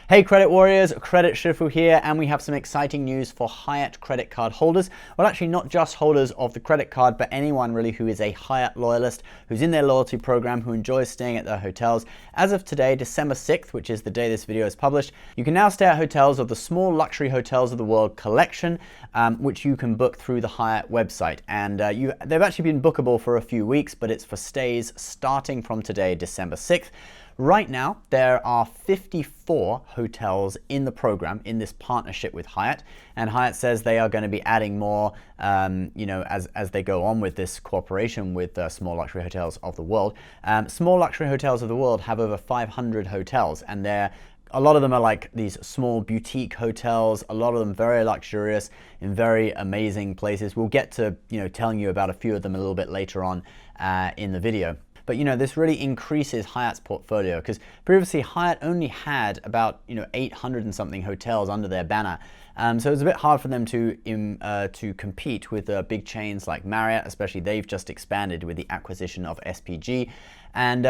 Hey Credit Warriors, Credit Shifu here, and we have some exciting news for Hyatt credit card holders. Well, actually not just holders of the credit card, but anyone really who is a Hyatt loyalist, who's in their loyalty program, who enjoys staying at their hotels. As of today, December 6th, which is the day this video is published, you can now stay at hotels of the Small Luxury Hotels of the World collection, which you can book through the Hyatt website. And they've actually been bookable for a few weeks, but it's for stays starting from today, December 6th. Right now, there are 54 hotels in the program, in this partnership with Hyatt, and Hyatt says they are going to be adding more, as they go on with this cooperation with Small Luxury Hotels of the World. Small Luxury Hotels of the World have over 500 hotels, and a lot of them are like these small boutique hotels, a lot of them very luxurious in very amazing places. We'll get to, telling you about a few of them a little bit later on in the video. But this really increases Hyatt's portfolio, because previously Hyatt only had about 800 and something hotels under their banner. So it's a bit hard for them to compete with big chains like Marriott, especially they've just expanded with the acquisition of SPG. And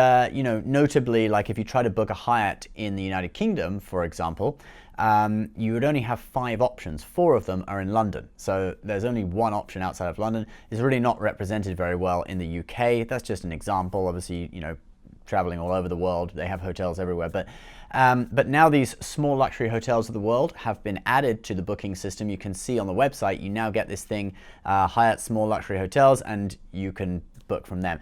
notably, like if you try to book a Hyatt in the United Kingdom, for example, you would only have 5 options. 4 of them are in London. So there's only one option outside of London. It's really not represented very well in the UK. That's just an example. Obviously, traveling all over the world, they have hotels everywhere. But now these Small Luxury Hotels of the World have been added to the booking system. You can see on the website, you now get this thing, Hyatt Small Luxury Hotels, and you can book from them.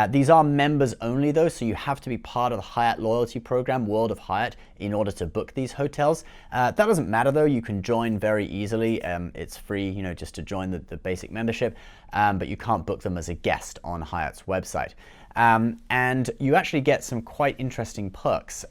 These are members only though, so you have to be part of the Hyatt loyalty program, World of Hyatt, in order to book these hotels. That doesn't matter though, you can join very easily. It's free, just to join the basic membership, but you can't book them as a guest on Hyatt's website. And you actually get some quite interesting perks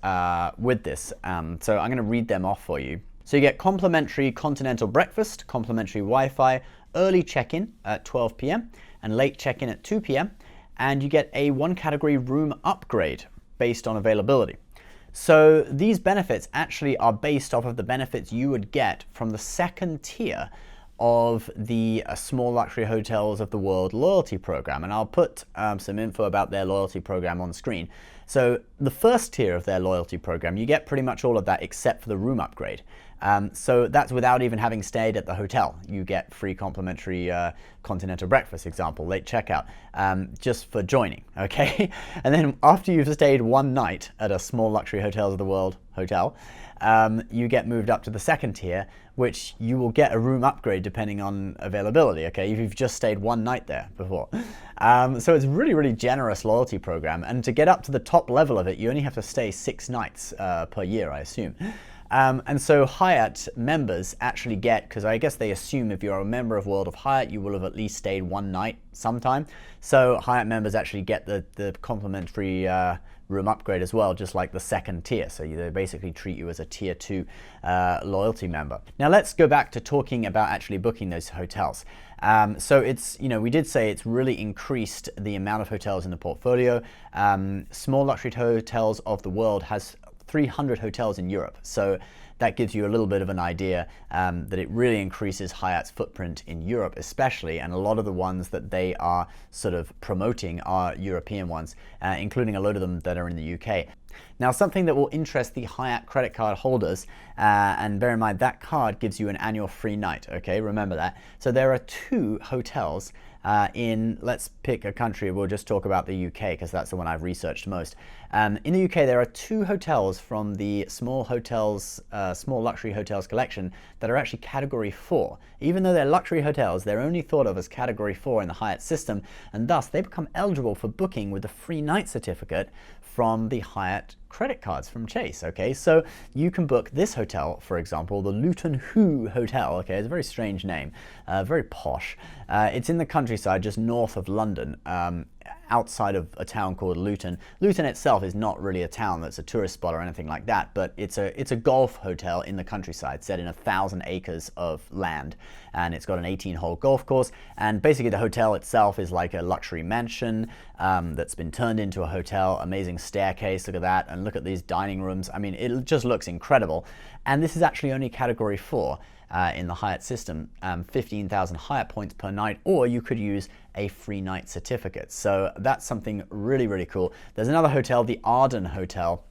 with this. So I'm going to read them off for you. So you get complimentary continental breakfast, complimentary Wi-Fi, early check-in at 12 p.m. and late check-in at 2 p.m. and you get a 1 category room upgrade based on availability. So these benefits actually are based off of the benefits you would get from the second tier of the Small Luxury Hotels of the World loyalty program. And I'll put some info about their loyalty program on screen. So the first tier of their loyalty program, you get pretty much all of that except for the room upgrade. So that's without even having stayed at the hotel. You get free complimentary continental breakfast, example, late checkout, just for joining, okay? And then after you've stayed one night at a Small Luxury Hotels of the World hotel, you get moved up to the second tier, which you will get a room upgrade depending on availability, okay, if you've just stayed one night there before. So it's really, really generous loyalty program, and to get up to the top level of it, you only have to stay 6 nights per year, I assume. And so Hyatt members actually get, because I guess they assume if you're a member of World of Hyatt, you will have at least stayed one night sometime. So Hyatt members actually get the complimentary room upgrade as well, just like the second tier. So they basically treat you as a tier 2 loyalty member. Now let's go back to talking about actually booking those hotels. So it's, we did say it's really increased the amount of hotels in the portfolio. Small Luxury Hotels of the World has 300 hotels in Europe. So that gives you a little bit of an idea that it really increases Hyatt's footprint in Europe especially, and a lot of the ones that they are sort of promoting are European ones, including a load of them that are in the UK. Now, something that will interest the Hyatt credit card holders, and bear in mind that card gives you an annual free night, okay? Remember that. So there are 2 hotels let's pick a country, we'll just talk about the UK because that's the one I've researched most. In the UK, there are 2 hotels from the Small Luxury Hotels collection that are actually category 4. Even though they're luxury hotels, they're only thought of as category 4 in the Hyatt system, and thus they become eligible for booking with a free night certificate from the Hyatt credit cards from Chase, okay? So you can book this hotel, for example, the Luton Hoo Hotel, okay? It's a very strange name, very posh. It's in the countryside just north of London, outside of a town called Luton. Luton itself is not really a town that's a tourist spot or anything like that, but it's a golf hotel in the countryside set in 1,000 acres of land, and it's got an 18-hole golf course, and basically the hotel itself is like a luxury mansion that's been turned into a hotel. Amazing staircase, look at that, and look at these dining rooms. I mean, it just looks incredible, and this is actually only category 4 in the Hyatt system, 15,000 Hyatt points per night, or you could use a free night certificate. So that's something really, really cool. There's another hotel, the Arden Hotel,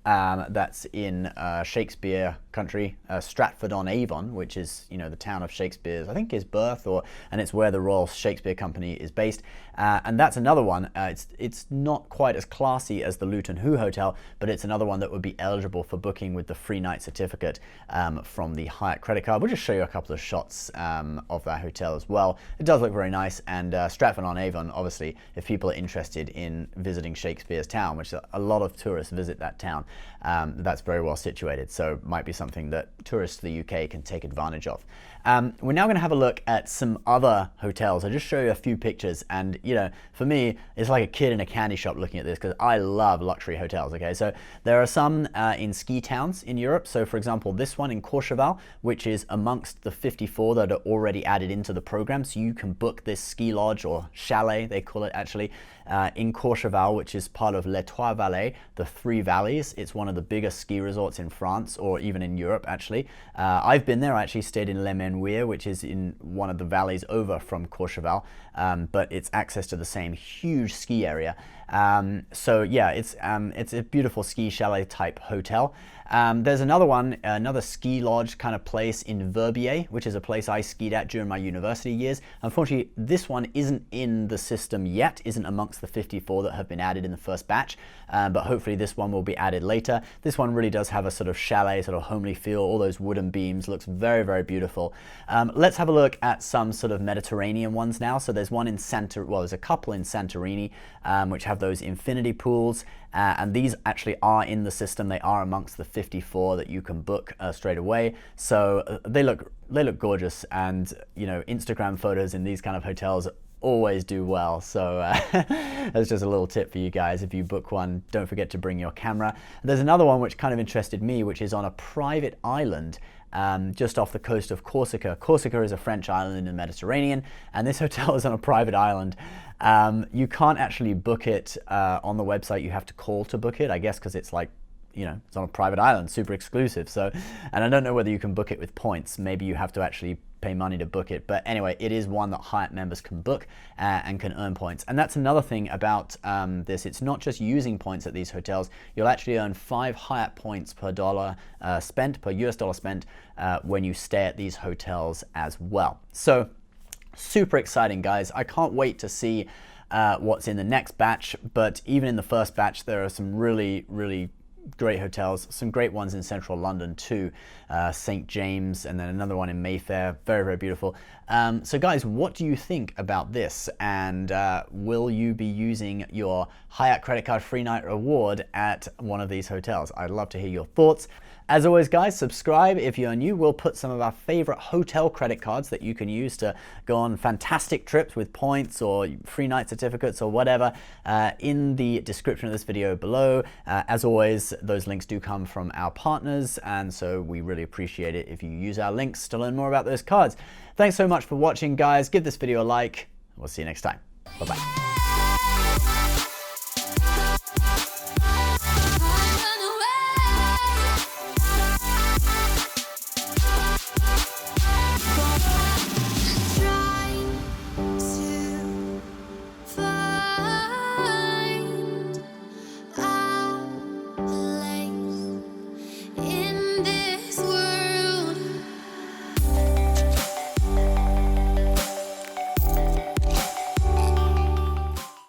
that's in Shakespeare country, Stratford-on-Avon, which is, you know, the town of Shakespeare's, I think, his birth, and it's where the Royal Shakespeare Company is based. And that's another one. It's not quite as classy as the Luton Hoo Hotel, but it's another one that would be eligible for booking with the free night certificate from the Hyatt credit card. We'll just show you a couple of shots of that hotel as well. It does look very nice, and Stratford-on-Avon, obviously, if people are interested in visiting Shakespeare's town, which a lot of tourists visit that town, that's very well situated, so might be something that tourists to the UK can take advantage of. We're now going to have a look at some other hotels. I'll just show you a few pictures, and you know, for me, it's like a kid in a candy shop looking at this, because I love luxury hotels. Okay, so there are some in ski towns in Europe. So for example, this one in Courchevel, which is amongst the 54 that are already added into the program, so you can book this ski lodge, or chalet they call it actually, in Courchevel, which is part of Les Trois Vallées, the Three Valleys. It's one of the biggest ski resorts in France, or even in Europe actually. I've been there. I actually stayed in Les Menuires, which is in one of the valleys over from Courchevel, but it's access to the same huge ski area. So yeah, it's a beautiful ski chalet type hotel. There's another one, another ski lodge kind of place in Verbier, which is a place I skied at during my university years. Unfortunately, this one isn't in the system yet, isn't amongst the 54 that have been added in the first batch, but hopefully this one will be added later. This one really does have a sort of chalet, sort of homely feel, all those wooden beams, looks very, very beautiful. Let's have a look at some sort of Mediterranean ones now. So there's one in there's a couple in Santorini, which have those infinity pools, and these actually are in the system. They are amongst the 54 that you can book straight away. So they look gorgeous, and you know, Instagram photos in these kind of hotels always do well. So that's just a little tip for you guys. If you book one, don't forget to bring your camera. There's another one which kind of interested me, which is on a private island just off the coast of Corsica. Corsica is a French island in the Mediterranean, and this hotel is on a private island. You can't actually book it on the website. You have to call to book it, I guess, because it's like, you know, it's on a private island, super exclusive. So, and I don't know whether you can book it with points. Maybe you have to actually pay money to book it. But anyway, it is one that Hyatt members can book and can earn points. And that's another thing about this. It's not just using points at these hotels. You'll actually earn 5 Hyatt points per dollar spent, per US dollar spent, when you stay at these hotels as well. So super exciting, guys. I can't wait to see what's in the next batch. But even in the first batch, there are some really, really great hotels, some great ones in central London too, St. James, and then another one in Mayfair, very, very beautiful. So guys, what do you think about this? And will you be using your Hyatt credit card free night reward at one of these hotels? I'd love to hear your thoughts. As always, guys, subscribe if you're new. We'll put some of our favorite hotel credit cards that you can use to go on fantastic trips with points or free night certificates or whatever in the description of this video below. As always, those links do come from our partners, and so we really appreciate it if you use our links to learn more about those cards. Thanks so much for watching, guys. Give this video a like. We'll see you next time. Bye-bye.